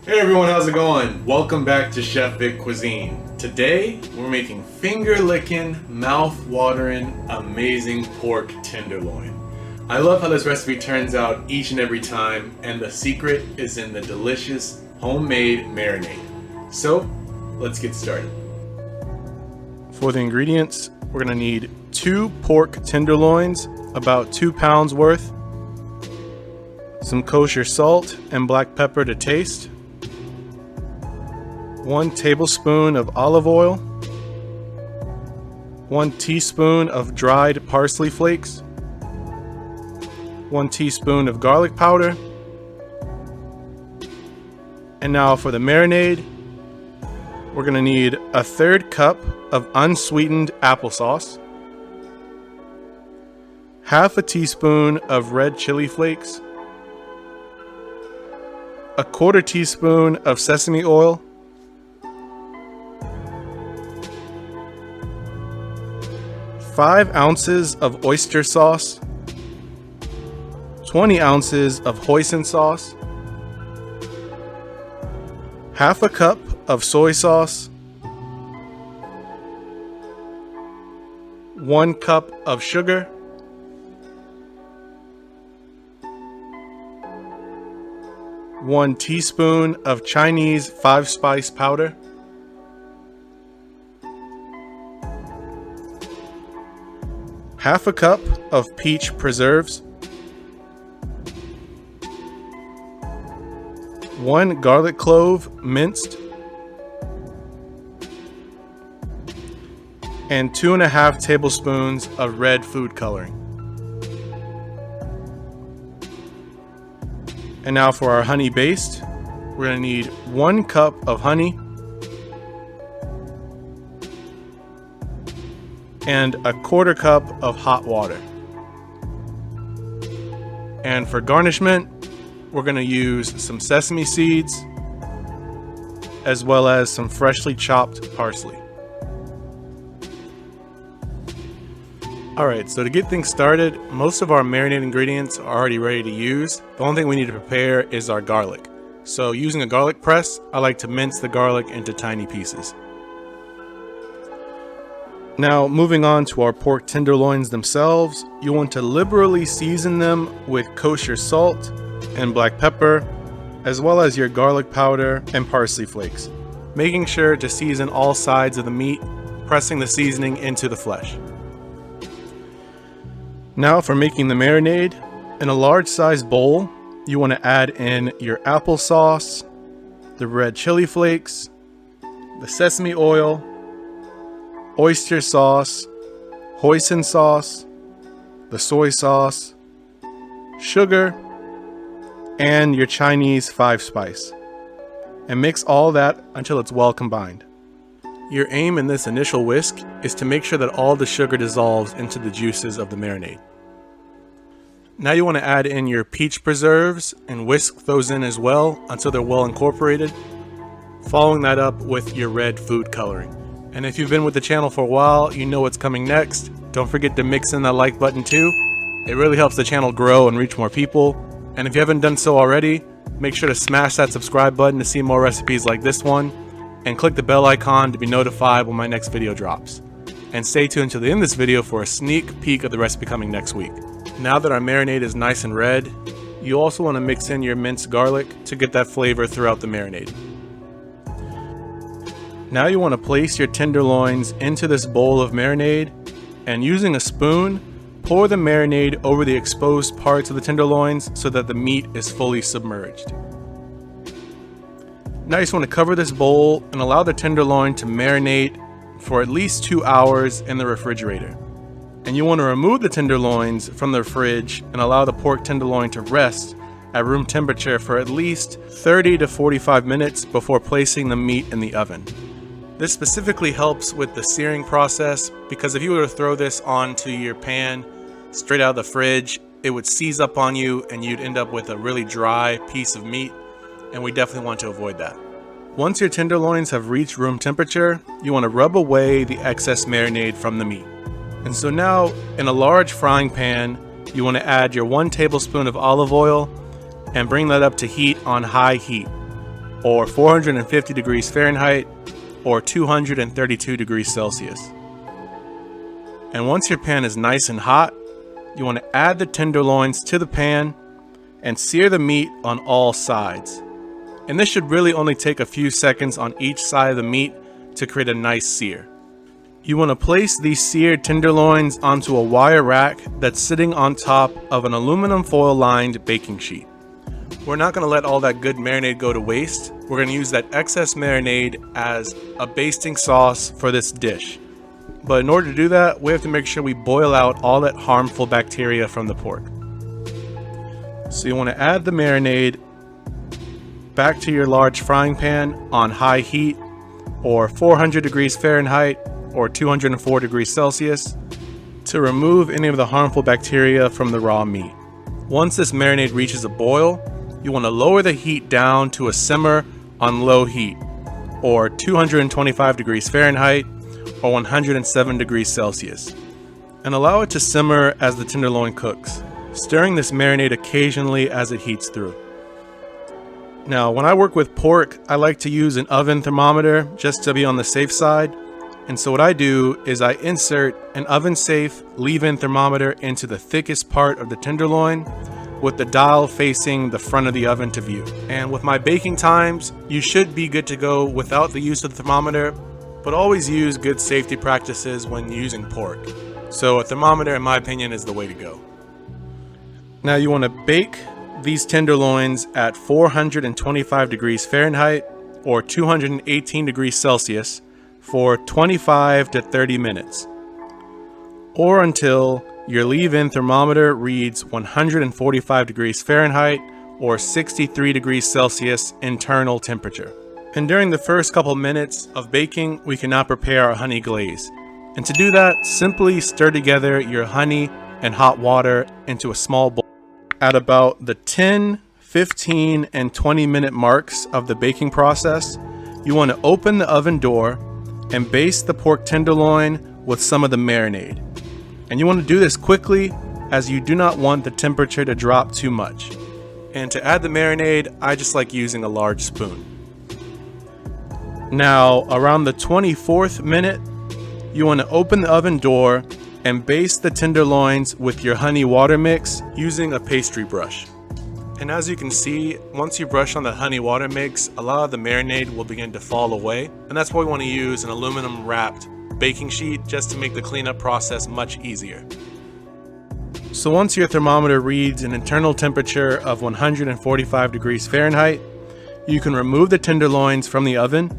Hey everyone, how's it going? Welcome back to Chef Vic Cuisine. Today, we're making finger-licking, mouth-watering, amazing pork tenderloin. I love how this recipe turns out each and every time, and the secret is in the delicious homemade marinade. So, let's get started. For the ingredients, we're gonna need 2 pork tenderloins, about 2 pounds worth, some kosher salt and black pepper to taste, 1 tablespoon of olive oil, 1 teaspoon of dried parsley flakes, 1 teaspoon of garlic powder. And now for the marinade, we're going to need a 1/3 cup of unsweetened applesauce, half a teaspoon of red chili flakes, a 1/4 teaspoon of sesame oil, 5 ounces of oyster sauce, 20 ounces of hoisin sauce, half a cup of soy sauce, 1 cup of sugar, one teaspoon of Chinese 5-spice powder, half a cup of peach preserves, 1 garlic clove minced, and 2.5 tablespoons of red food coloring. And now for our honey baste, we're going to need 1 cup of honey and a 1/4 cup of hot water. And for garnishment, we're going to use some sesame seeds as well as some freshly chopped parsley. Alright, so to get things started, most of our marinade ingredients are already ready to use. The only thing we need to prepare is our garlic. So using a garlic press, I like to mince the garlic into tiny pieces. Now, moving on to our pork tenderloins themselves, you want to liberally season them with kosher salt and black pepper, as well as your garlic powder and parsley flakes, making sure to season all sides of the meat, pressing the seasoning into the flesh. Now for making the marinade, in a large sized bowl, you want to add in your applesauce, the red chili flakes, the sesame oil, oyster sauce, hoisin sauce, the soy sauce, sugar, and your Chinese 5-spice, and mix all that until it's well combined. Your aim in this initial whisk is to make sure that all the sugar dissolves into the juices of the marinade. Now you want to add in your peach preserves and whisk those in as well until they're well incorporated, following that up with your red food coloring. And if you've been with the channel for a while, you know what's coming next. Don't forget to mix in that like button too. It really helps the channel grow and reach more people. And if you haven't done so already, make sure to smash that subscribe button to see more recipes like this one, and click the bell icon to be notified when my next video drops. And stay tuned to the end of this video for a sneak peek of the recipe coming next week. Now that our marinade is nice and red, you also want to mix in your minced garlic to get that flavor throughout the marinade. Now you want to place your tenderloins into this bowl of marinade, and using a spoon, pour the marinade over the exposed parts of the tenderloins so that the meat is fully submerged. Now you just want to cover this bowl and allow the tenderloin to marinate for at least 2 hours in the refrigerator. And you want to remove the tenderloins from the fridge and allow the pork tenderloin to rest at room temperature for at least 30 to 45 minutes before placing the meat in the oven. This specifically helps with the searing process, because if you were to throw this onto your pan straight out of the fridge, it would seize up on you and you'd end up with a really dry piece of meat, and we definitely want to avoid that. Once your tenderloins have reached room temperature, you want to rub away the excess marinade from the meat. And so now, in a large frying pan, you want to add your 1 tablespoon of olive oil and bring that up to heat on high heat. or 450 degrees Fahrenheit, or 232 degrees Celsius. And once your pan is nice and hot, you want to add the tenderloins to the pan and sear the meat on all sides. And this should really only take a few seconds on each side of the meat to create a nice sear. You want to place these seared tenderloins onto a wire rack that's sitting on top of an aluminum foil lined baking sheet. We're not going to let all that good marinade go to waste. We're going to use that excess marinade as a basting sauce for this dish. But in order to do that, we have to make sure we boil out all that harmful bacteria from the pork. So you want to add the marinade back to your large frying pan on high heat, or 400 degrees Fahrenheit, or 204 degrees Celsius, to remove any of the harmful bacteria from the raw meat. Once this marinade reaches a boil, you want to lower the heat down to a simmer on low heat, or 225 degrees Fahrenheit, or 107 degrees Celsius, and allow it to simmer as the tenderloin cooks, stirring this marinade occasionally as it heats through. Now, when I work with pork, I like to use an oven thermometer just to be on the safe side. And so what I do is I insert an oven-safe leave-in thermometer into the thickest part of the tenderloin, with the dial facing the front of the oven to view. And with my baking times, you should be good to go without the use of the thermometer, but always use good safety practices when using pork. So a thermometer, in my opinion, is the way to go. Now you want to bake these tenderloins at 425 degrees Fahrenheit, or 218 degrees Celsius, for 25 to 30 minutes, or until your leave-in thermometer reads 145 degrees Fahrenheit, or 63 degrees Celsius internal temperature. And during the first couple minutes of baking, we can now prepare our honey glaze. And to do that, simply stir together your honey and hot water into a small bowl. At about the 10, 15, and 20-minute marks of the baking process, you want to open the oven door and baste the pork tenderloin with some of the marinade. And you want to do this quickly, as you do not want the temperature to drop too much. And to add the marinade, I just like using a large spoon. Now, around the 24th minute, you want to open the oven door and baste the tenderloins with your honey water mix using a pastry brush. And as you can see, once you brush on the honey water mix, a lot of the marinade will begin to fall away. And that's why we want to use an aluminum wrapped baking sheet, just to make the cleanup process much easier. So once your thermometer reads an internal temperature of 145 degrees Fahrenheit, you can remove the tenderloins from the oven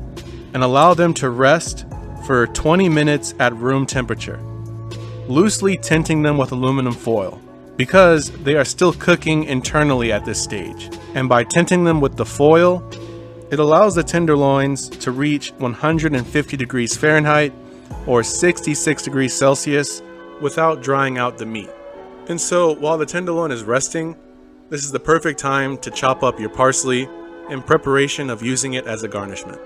and allow them to rest for 20 minutes at room temperature, loosely tinting them with aluminum foil, because they are still cooking internally at this stage. And by tinting them with the foil, it allows the tenderloins to reach 150 degrees Fahrenheit, or 66 degrees Celsius, without drying out the meat. And so while the tenderloin is resting, this is the perfect time to chop up your parsley in preparation of using it as a garnishment.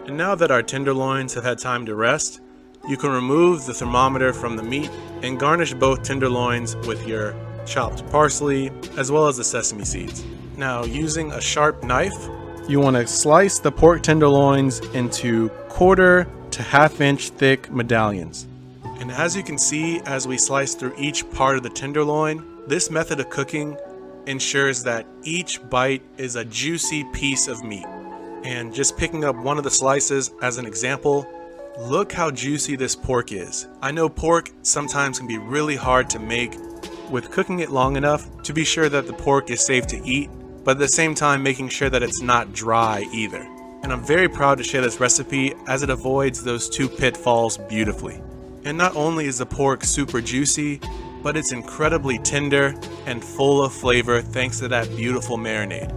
And now that our tenderloins have had time to rest, you can remove the thermometer from the meat and garnish both tenderloins with your chopped parsley as well as the sesame seeds. Now, using a sharp knife, you want to slice the pork tenderloins into 1/4 to 1/2 inch thick medallions. And as you can see, as we slice through each part of the tenderloin, this method of cooking ensures that each bite is a juicy piece of meat. And just picking up one of the slices as an example, look how juicy this pork is. I know pork sometimes can be really hard to make with cooking it long enough to be sure that the pork is safe to eat, but at the same time making sure that it's not dry either. And I'm very proud to share this recipe as it avoids those two pitfalls beautifully. And not only is the pork super juicy, but it's incredibly tender and full of flavor thanks to that beautiful marinade.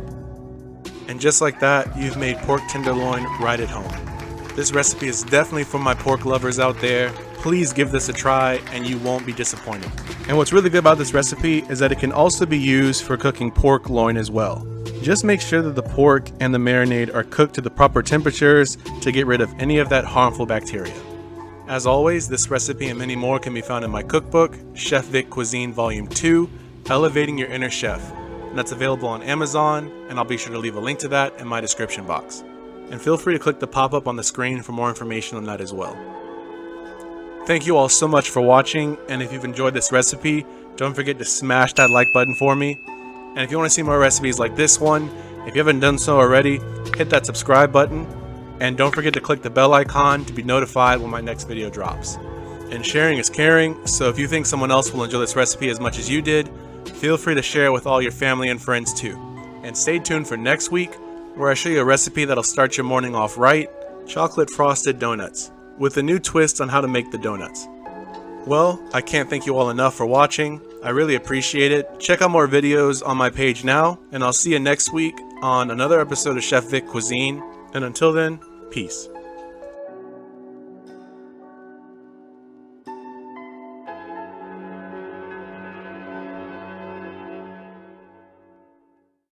And just like that, you've made pork tenderloin right at home. This recipe is definitely for my pork lovers out there. Please give this a try and you won't be disappointed. And what's really good about this recipe is that it can also be used for cooking pork loin as well. Just make sure that the pork and the marinade are cooked to the proper temperatures to get rid of any of that harmful bacteria. As always, this recipe and many more can be found in my cookbook, Chef Vic Cuisine Volume 2, Elevating Your Inner Chef. And that's available on Amazon, and I'll be sure to leave a link to that in my description box. and feel free to click the pop-up on the screen for more information on that as well. Thank you all so much for watching, and if you've enjoyed this recipe, don't forget to smash that like button for me. And if you want to see more recipes like this one, if you haven't done so already, hit that subscribe button, and don't forget to click the bell icon to be notified when my next video drops. And sharing is caring, so if you think someone else will enjoy this recipe as much as you did, feel free to share it with all your family and friends too. And stay tuned for next week, where I show you a recipe that'll start your morning off right: chocolate frosted donuts, with a new twist on how to make the donuts. Well, I can't thank you all enough for watching. I really appreciate it. Check out more videos on my page now, and I'll see you next week on another episode of Chef Vic Cuisine. And until then, peace.